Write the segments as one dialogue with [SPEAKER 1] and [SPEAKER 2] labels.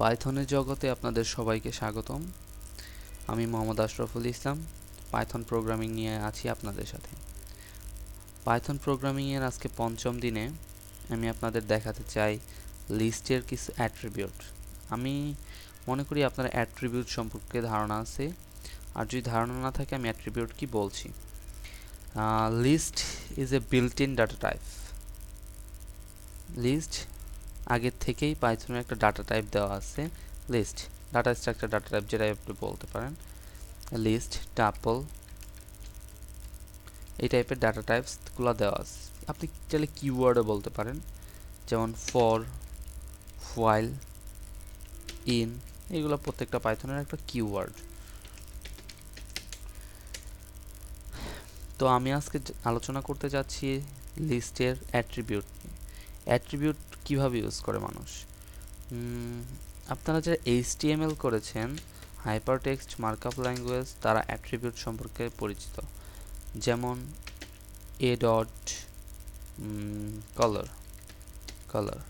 [SPEAKER 1] পাইথনের জগতে আপনাদের সবাইকে স্বাগতম। আমি মোহাম্মদ আশরাফুল ইসলাম, পাইথন প্রোগ্রামিং নিয়ে আছি আপনাদের সাথে। পাইথন প্রোগ্রামিংয়ের আজকে পঞ্চম দিনে আমি আপনাদের দেখাতে চাই লিস্টের কিছু অ্যাট্রিবিউট। আমি মনে করি আপনার অ্যাট্রিবিউট সম্পর্কে ধারণা আছে, আর যদি ধারণা না থাকে আমি অ্যাট্রিবিউট কি বলছি। List is a built in data type. List আগের থেকেই পাইথনের একটা ডাটা টাইপ দেওয়া আছে, list data structure data type, যেটা আপনি বলতে পারেন লিস্ট, টাপল, এই টাইপের ডাটা টাইপসগুলো দেওয়া আছে। আপনি চাইলে কিওয়ার্ডও বলতে পারেন, যেমন ফর, হোয়াইল, ইন, এইগুলো প্রত্যেকটা পাইথনের একটা কিওয়ার্ড। তো আমি আজকে আলোচনা করতে যাচ্ছি লিস্টের অ্যাট্রিবিউট। অ্যাট্রিবিউট কিভাবে ইউজ করে মানুষ। আপনারা যারা HTML করেছেন, হাইপারটেক্সট মার্কআপ ল্যাঙ্গুয়েজ, তারা অ্যাট্রিবিউট সম্পর্কে পরিচিত। যেমন এ ডট কালার,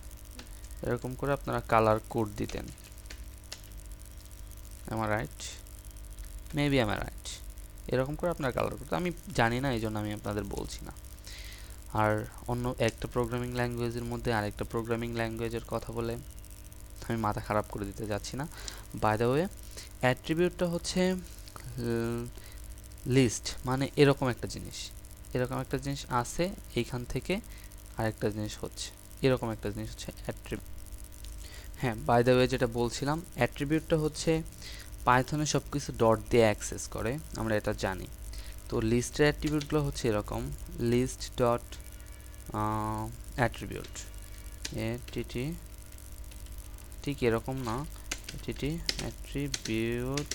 [SPEAKER 1] এরকম করে আপনারা কালার কোড দিতেন। am I right? Maybe am I right? এরকম করে আপনারা কালার কোড, আমি জানি না, এই জন্য আমি আপনাদের বলছি না। আর অন্য একটা প্রোগ্রামিং ল্যাঙ্গুয়েজের মধ্যে আরেকটা প্রোগ্রামিং ল্যাঙ্গুয়েজের কথা বলে আমি মাথা খারাপ করে দিতে যাচ্ছি না। বাই দ্য ওয়ে, অ্যাট্রিবিউটটা হচ্ছে লিস্ট মানে এরকম একটা জিনিস, আছে, এইখান থেকে আরেকটা জিনিস হচ্ছে, এরকম একটা জিনিস হচ্ছে অ্যাট্রিবিউট। হ্যাঁ, বাই দ্য ওয়ে, যেটা বলছিলাম, অ্যাট্রিবিউটটা হচ্ছে পাইথনে সব কিছু ডট দিয়ে অ্যাক্সেস করে, আমরা এটা জানি। তো লিস্টের অ্যাট্রিবিউটগুলো হচ্ছে এরকম, লিস্ট ডট অ্যাট্রিবিউট, এটিটি, ঠিক এরকম না, ATT attribute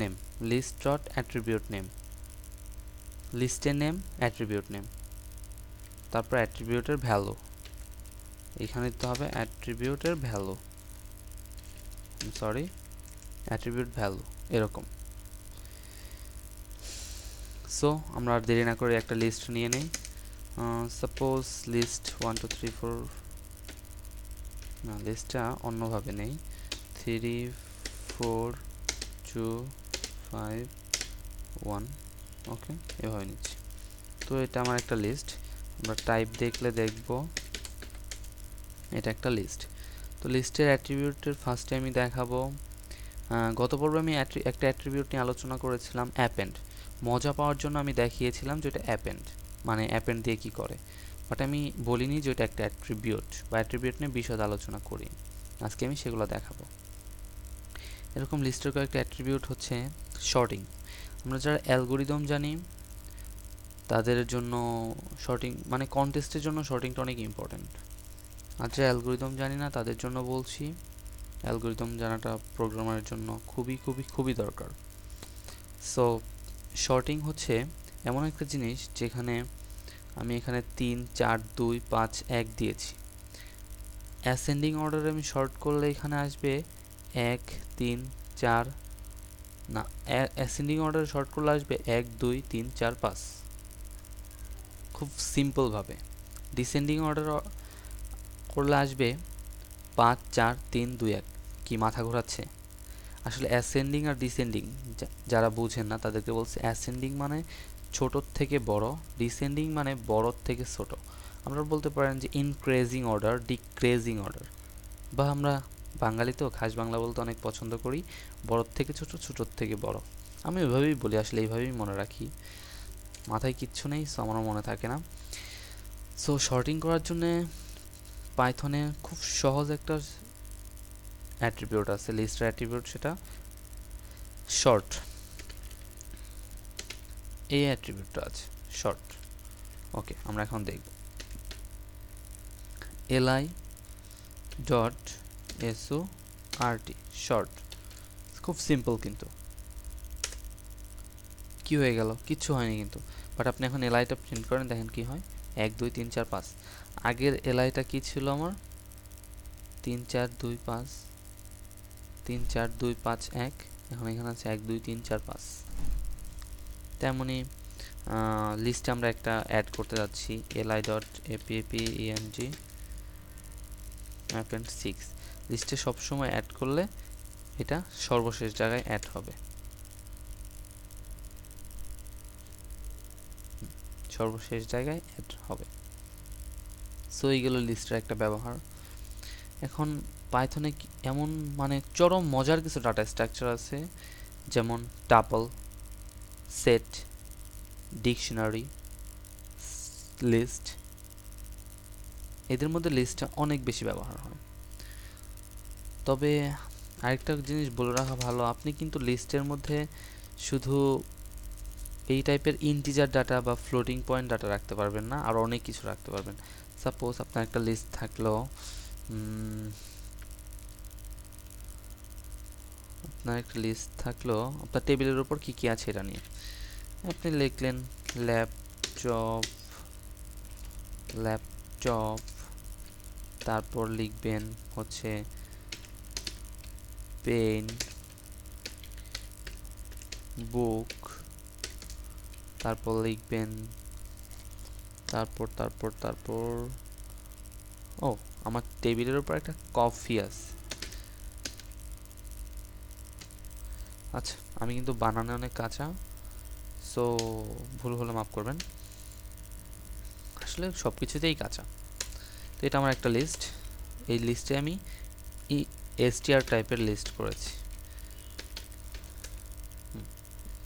[SPEAKER 1] name, list dot attribute name, লিস্টের নেম, অ্যাট্রিবিউট নেম, তারপর অ্যাট্রিবিউটের ভ্যালু, এখানে দিতে হবে অ্যাট্রিবিউটের ভ্যালু, অ্যাট্রিবিউট ভ্যালু, এরকম। সো আমরা আর দেরি না করে একটা লিস্ট নিয়ে নেই। সাপোজ লিস্ট 1 2 3 4, না, লিস্টটা অন্যভাবে নেই, 3 4 2 5 1, ওকে, এভাবে নিচ্ছি। তো এটা আমার একটা লিস্ট, আমরা টাইপ দেখলে দেখব এটা একটা লিস্ট। তো লিস্টের অ্যাট্রিবিউটের ফার্স্টে আমি দেখাবো, গত পর্বে আমি একটা অ্যাট্রিবিউট নিয়ে আলোচনা করেছিলাম, অ্যাপেন্ড। মজা পাওয়ার জন্য আমি দেখিয়েছিলাম যে এটা অ্যাপেন্ড, মানে অ্যাপেন্ড দিয়ে কি করে, বাট আমি বলিনি যে এটা একটা অ্যাট্রিবিউট বা অ্যাট্রিবিউট নিয়ে বিশদ আলোচনা করি। আজকে আমি সেগুলো দেখাবো। এরকম লিস্টের কয়েকটা অ্যাট্রিবিউট হচ্ছে শর্টিং। আমরা যারা অ্যালগোরিদম জানি তাদের জন্য শর্টিং, মানে কন্টেস্টের জন্য শর্টিংটা অনেক ইম্পর্ট্যান্ট। আর যারা অ্যালগোরিদম জানি না তাদের জন্য বলছি, অ্যালগোরিদম জানাটা প্রোগ্রামারের জন্য খুবই খুবই খুবই দরকার। সো শর্টিং হচ্ছে এমন একটা জিনিস যেখানে আমি এখানে 3 4 2 5 1 দিয়েছি, অ্যাসেন্ডিং অর্ডারে আমি শর্ট করলে এখানে আসবে 1 3 4, না, অ্যাসেন্ডিং অর্ডারে শর্ট করলে আসবে 1 2 3 4 5, খুব সিম্পলভাবে। ডিসেন্ডিং অর্ডার করলে আসবে 5 4 3 2 1। কি মাথা ঘোরাচ্ছে? আসলে অ্যাসেন্ডিং আর ডিসেন্ডিং যারা বুঝেন না তাদেরকে বলছে, অ্যাসেন্ডিং মানে ছোটোর থেকে বড়, ডিসেন্ডিং মানে বড়র থেকে ছোট। আমরা বলতে পারেন যে ইনক্রিজিং অর্ডার, ডিক্রিজিং অর্ডার, বা আমরা বাঙালি তো খাস বাংলা বলতে অনেক পছন্দ করি, বড়র থেকে ছোট, ছোটোর থেকে বড়। আমি ওইভাবেই বলি, আসলে এইভাবেই মনে রাখি, মাথায় কিচ্ছু নেই, সো আমারও মনে থাকে না। সো শর্টিং করার জন্যে পাইথনে খুব সহজ একটা অ্যাট্রিবিউট আছে, লিস্টের অ্যাট্রিবিউট, সেটা শর্ট। এই অ্যাট্রিবিউটটা আছে শর্ট। ওকে, আমরা এখন দেখব li ডট sort, শর্ট, খুব সিম্পল। কিন্তু কি হয়ে গেল? কিচ্ছু হয়নি কিন্তু, বাট আপনি এখন এলআইটা প্রিন্ট করেন, দেখেন কি হয়, 1 2 3 4 5। আগের এলআইটা কি ছিল আমার? 3 4 2 5, 3 4 2 5 1, এখন এখানে আছে 1 2 3 4 5। তেমনি লিস্টে আমরা একটা অ্যাড করতে যাচ্ছি, li ডট append append 6। লিস্টে সবসময় অ্যাড করলে এটা সর্বশেষ জায়গায় অ্যাড হবে, সর্বশেষ জায়গায় অ্যাড হবে। সো এইগুলো লিস্টের একটা ব্যবহার। এখন পাইথনে এমন মানে চরম মজার কিছু ডাটা স্ট্রাকচার আছে, যেমন টাপল, সেট, ডিকশনারি, লিস্ট। এদের মধ্যে লিস্টটা অনেক বেশি ব্যবহার হয়। তবে আরেকটা জিনিস বলে রাখা ভালো, আপনি কিন্তু লিস্টের মধ্যে শুধু এই টাইপের ইন্টিজার ডাটা বা ফ্লোটিং পয়েন্ট ডাটা রাখতে পারবেন না, আর অনেক কিছু রাখতে পারবেন। সাপোজ আপনার একটা লিস্ট থাকলো, আপনার টেবিলের উপর কি কি আছে এটা নিয়ে আপনি লিখলেন ল্যাপটপ, তারপর লিখবেন হচ্ছে পেন, বুক, তারপর লিখবেন তারপর ও আমার টেবিলের উপর একটা কফি আছে। আচ্ছা, আমি কিন্তু বানানে অনেক কাঁচা, সো ভুল হলে মাফ করবেন, আসলে সব কিছুতেই কাঁচা। তো এটা আমার একটা লিস্ট, এই লিস্টে আমি str টাইপের লিস্ট করেছি,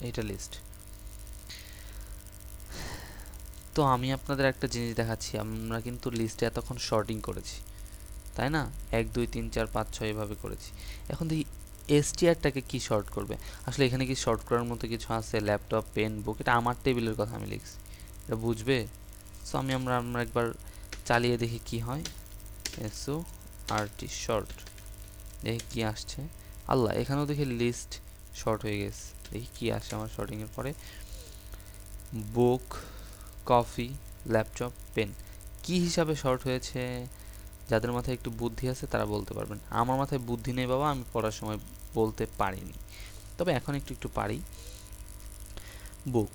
[SPEAKER 1] এইটা লিস্ট। তো আমি আপনাদের একটা জিনিস দেখাচ্ছি, আমরা কিন্তু লিস্টে এতক্ষণ শর্টিং করেছি, তাই না? 1 2 3 4 5 6 এভাবে করেছি। এখন দেখি str-টাকে কি শর্ট করবে। আসলে এখানে কি শর্ট করার মতো কিছু আছে? ল্যাপটপ, পেন, বুক, এটা আমার টেবিলের কথা আমি লিখছি, এটা বুঝবে। সো আমরা একবার চালিয়ে দেখি কি হয়। sort শর্ট, দেখি কি আসছে। আল্লাহ, এখানেও দেখি লিস্ট শর্ট হয়ে গেছে। দেখি কি আসে আমার শর্টিংয়ের পরে। বুক, কফি, ল্যাপটপ, পেন। কি হিসাবে শর্ট হয়েছে যাদের মাথায় একটু বুদ্ধি আছে তারা বলতে পারবেন। আমার মাথায় বুদ্ধি নেই বাবা, আমি পড়ার সময় বলতে পারিনি, তবে এখন একটু পারি। বুক,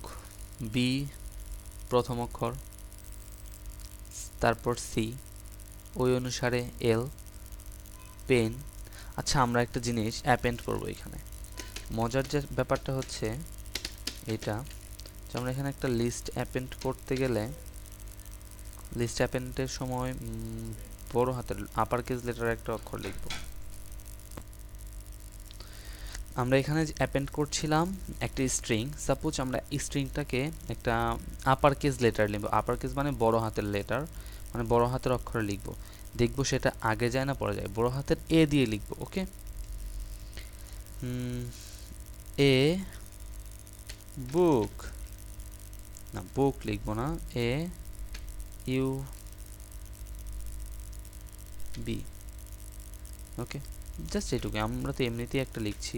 [SPEAKER 1] বি প্রথম অক্ষর, তারপর সি, ওই অনুসারে এল, পেন। আচ্ছা, আমরা একটা জিনিস অ্যাপেন্ড করব এখানে। মজার যে ব্যাপারটা হচ্ছে এটা, যে আমরা এখানে একটা লিস্ট অ্যাপেন্ড করতে গেলে, লিস্ট অ্যাপেন্ডের সময় বড় হাতের আপার কেস লেটার একটা অক্ষর লিখব। আমরা এখানে অ্যাপেন্ড করছিলাম একটা স্ট্রিং। সাপোজ আমরা স্ট্রিংটাকে একটা আপার কেস লেটার লিখব। আপার কেস মানে বড় হাতের লেটার, মানে বড় হাতের অক্ষরে লিখব। দেখব সেটা আগে যায় না পরে যায়। বড় হাতের এ দিয়ে লিখব। ওকে, এ বুক, না বুক লিখব না, A U B. Okay, just এইটুকু। আমরা তো এমনিতেই একটা লিখছি,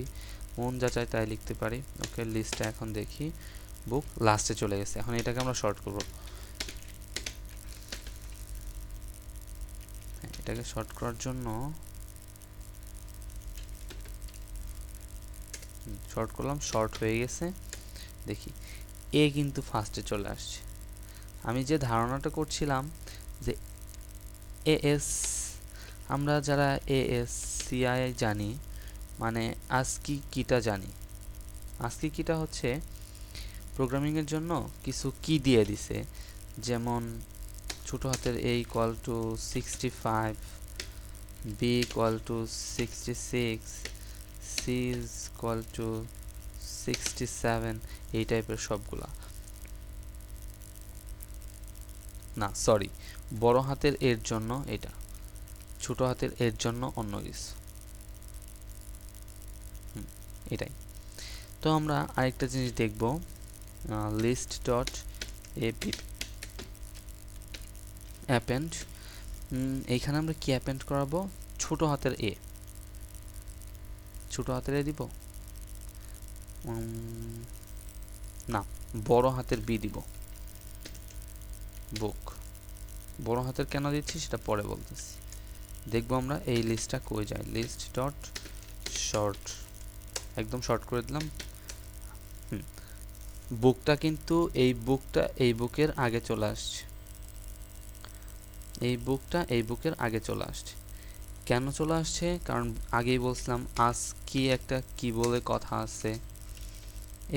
[SPEAKER 1] মন যা চায় তাই লিখতে পারি। ওকে, লিস্টটা এখন দেখি। বুক লাস্টে চলে গেছে, এখন এটাকে আমরা শর্ট করব। এটাকে শর্ট করার জন্য শর্ট করলাম, শর্ট হয়ে গেছে। দেখি এ কিন্তু ফার্স্টে চলে আসছে। আমি যে ধারণাটা করছিলাম যে এএস, আমরা যারা ASCII জানি, মানে ASCII কিটা জানি। ASCII কিটা হচ্ছে প্রোগ্রামিংয়ের জন্য কিছু কি দিয়ে দিছে, যেমন ছোট হাতের A = 65, B = 66, C = 67, এই টাইপের সবগুলা। না সরি, বড় হাতের এর জন্য এটা, ছোট হাতের এর জন্য অন্য কিছু, এটাই। তো আমরা আরেকটা জিনিস দেখব, লিস্ট ডট অ্যাপেন্ড। এইখানে আমরা কি অ্যাপেন্ড করাবো? ছোট হাতের এ, ছোট হাতের এ দিব না, বড় হাতের বি দিব। বুক বড় হাতের কেন দিচ্ছি সেটা পরে বলতেছি। দেখবো আমরা এই লিস্টটা কই যায়। লিস্ট ডট শর্ট, একদম শর্ট করে দিলাম। বুকটা কিন্তু এই বুকের আগে চলে আসছে, এই বুকটা এই বুকের আগে চলে আসছে। কেন চলে আসছে? কারণ আগেই বলছিলাম আস্কি একটা কি বলে কথা আছে,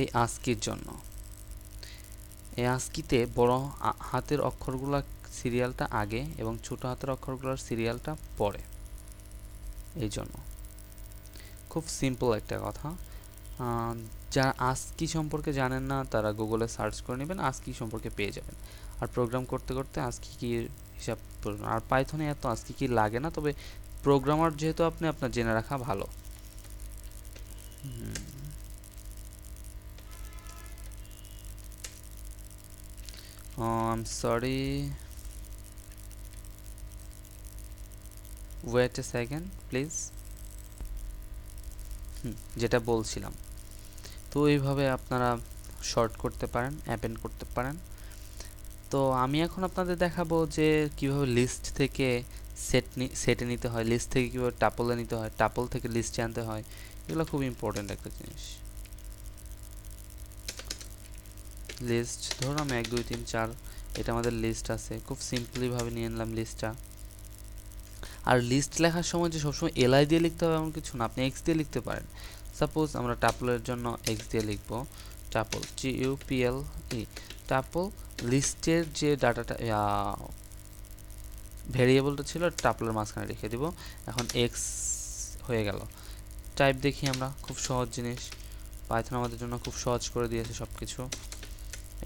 [SPEAKER 1] এই আস্কির জন্য। এই আস্কিতে বড় হাতের অক্ষরগুলোর সিরিয়ালটা আগে এবং ছোট হাতের অক্ষরগুলোর সিরিয়ালটা পরে, এই জন্য। খুব সিম্পল একটা কথা। যারা আস্কি সম্পর্কে জানেন না তারা গুগলে সার্চ করে নেবেন, আস্কি সম্পর্কে পেয়ে যাবেন। আর প্রোগ্রাম করতে করতে আস্কি কি হিসাব করবেন। আর পাইথনে এত আস্কি কি লাগে না, তবে প্রোগ্রামার যেহেতু আপনি, আপনার জেনে রাখা ভালো। I am sorry, wait a second please. যেটা বলছিলাম, তো এইভাবে আপনারা শর্ট করতে পারেন, অ্যাপেন্ড করতে পারেন। তো আমি এখন আপনাদের দেখাবো যে কিভাবে লিস্ট থেকে সেটে নিতে হয়, লিস্ট থেকে কিভাবে টাপলে নিতে হয়, টাপল থেকে লিস্টে আনতে হয়। এগুলো খুব ইম্পর্টেন্ট একটা জিনিস। লিস্ট ধরুন আমি 1 2 3 4 এটা আমাদের লিস্ট আছে, খুব সিম্পলি ভাবে নিয়ে নিলাম লিস্টটা। আর লিস্ট লেখার সময় যে সবসময় এলআই দিয়ে লিখতে হবে এমন কিছু না, আপনি এক্স দিয়ে লিখতে পারেন। সাপোজ আমরা টাপলের জন্য এক্স দিয়ে লিখব, টাপল TUPL ই টাপল লিস্টের যে ডাটাটা ভেরিয়েবলটা ছিল টাপলের মাঝখানে রেখে দিব। এখন এক্স হয়ে গেল। টাইপ দেখি আমরা, খুব সহজ জিনিস, পাইথন আমাদের জন্য খুব সহজ করে দিয়েছে সবকিছু।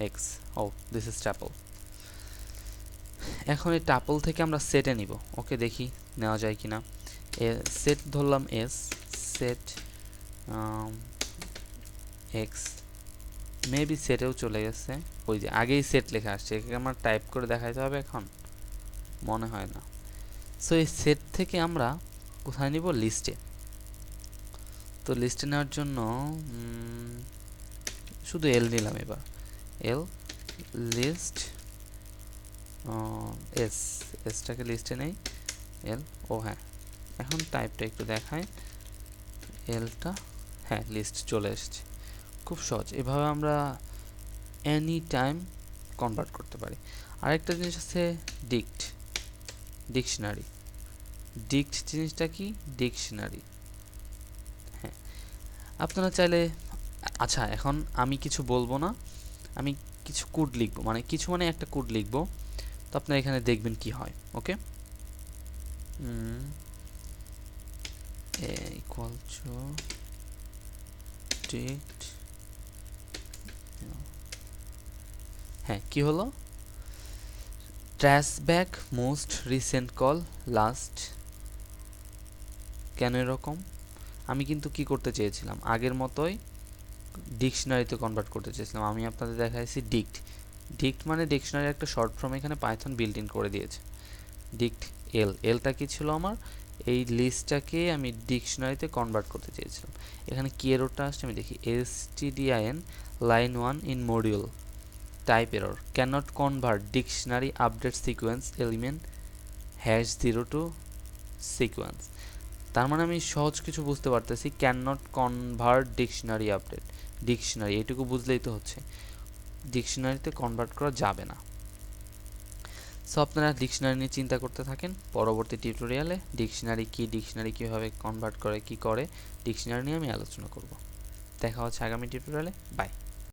[SPEAKER 1] X, oh this is tuple. এখন এই টাপল থেকে আমরা সেটে নিব। ওকে, দেখি নেওয়া যায় কিনা। সেট ধরলাম এস, সেট এক্স, মেবি সেটেও চলে গেছে, ওই যে আগেই সেট লেখা আসছে, একে আমার টাইপ করে দেখাইতে হবে এখন, মনে হয় না। সো এই সেট থেকে আমরা কোথায় নিব? লিস্টে। তো লিস্টে নেওয়ার জন্য শুধু এল নিলাম এবার, এল লিস্ট এস, এসটাকে লিস্টে নেই, এল, ও হ্যাঁ, এখন টাইপটা একটু দেখায়, এলটা, হ্যাঁ লিস্ট চলে এসছে। খুব সহজ, এভাবে আমরা এনি টাইম কনভার্ট করতে পারি। আরেকটা জিনিস আছে ডিক্ট, ডিকশনারি। ডিক্ট জিনিসটা কি? ডিকশনারি। হ্যাঁ, আপনারা চাইলে, আচ্ছা এখন আমি কিছু বলবো না, আমি কিছু কোড লিখবো, মানে কিছু মানে একটা কোড লিখবো, তো আপনারা এখানে দেখবেন কি হয়। ওকে, ইকুয়াল টু ডিক্ট, হ্যাঁ কি হলো? Trace back most recent call last. কেন এরকম? আমি কিন্তু কি করতে চেয়েছিলাম, আগের মতোই ডিকশনারিতে কনভার্ট করতে চেয়েছিলাম। আমি আপনাদের দেখাইছি ডিক্ট, ডিক্ট মানে ডিকশনারি একটা শর্ট ফর্ম, এখানে পাইথন বিল্ট ইন করে দিয়েছে। ডিক্ট এল, এলটা কি ছিল আমার? এই লিস্টটাকে আমি ডিকশনারিতে কনভার্ট করতে চেয়েছিলাম। এখানে কি এররটা আসছে আমি দেখি, stdin line 1 in module, type error, cannot convert dictionary update sequence element #0 to sequence. তার মানে আমি সহজ কিছু বুঝতে পারতেছি, can not convert dictionary update, dictionary এইটুকু বুঝলেই তো হচ্ছে, ডিকশনারিতে কনভার্ট করা যাবে না। সো আপনারা ডিকশনারি নিয়ে চিন্তা করতে থাকেন, পরবর্তী টিউটোরিয়ালে ডিকশনারি কি, ডিকশনারি কীভাবে কনভার্ট করে, কি করে, ডিকশনারি নিয়ে আমি আলোচনা করব। দেখা হচ্ছে আগামী টিউটোরিয়ালে, বাই।